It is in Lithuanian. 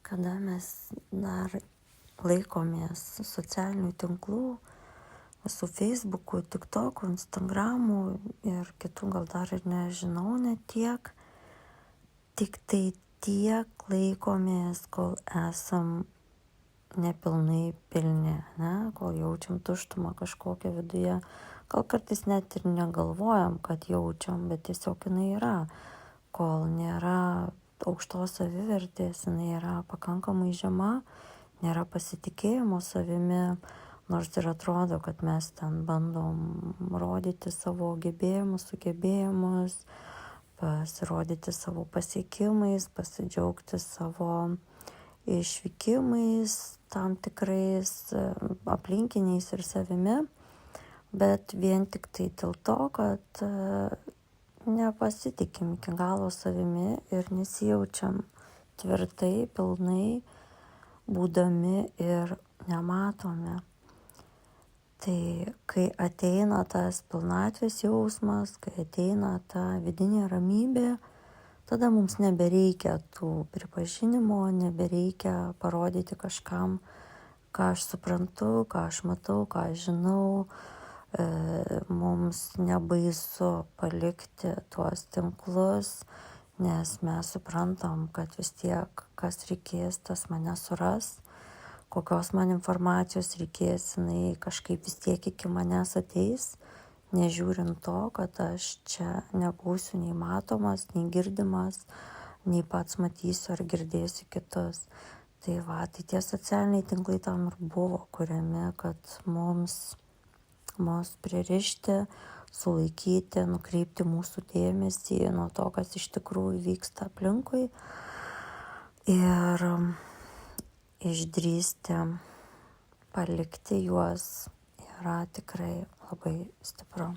kada mes dar laikomės socialinių tinklų, su Facebook'u, TikTok'u, Instagram'u ir kitų gal dar ir nežinau net tiek. Tik tai tiek laikomės, kol esam nepilnai pilni, ne? Kol jaučiam tuštumą kažkokią viduje. Gal kartais net ir negalvojam, kad jaučiam, bet tiesiog jinai yra. Kol nėra aukštos savivertės, jinai yra pakankamai žema, nėra pasitikėjimo savimi, nors ir atrodo, kad mes ten bandom rodyti savo gebėjimus, sugebėjimus, pasirodyti savo pasiekimais, pasidžiaugti savo išvykimais, tam tikrais aplinkiniais ir savimi, bet vien tik tai dėl to, kad nepasitikim iki galo savimi ir nesijaučiam tvirtai, pilnai, būdami ir nematomi. Tai kai ateina tas pilnatvės jausmas, kai ateina ta vidinė ramybė, tada mums nebereikia tų pripažinimo, nebereikia parodyti kažkam, ką aš suprantu, ką aš matau, ką aš žinau. Mums nebaisu palikti tuos tinklus, nes mes suprantam, kad vis tiek kas reikės, tas mane suras, kokios man informacijos reikės, jinai kažkaip vis tiek iki manęs ateis, nežiūrint to, kad aš čia nebūsiu nei matomas, nei girdimas, nei pats matysiu ar girdėsiu kitus. Tai tai tie socialiniai tinklai tam ir buvo kuriami, kad mus pririšti, sulaikyti, nukreipti mūsų dėmesį nuo to, kas iš tikrųjų vyksta aplinkui ir išdrįsti palikti juos yra tikrai labai stipru.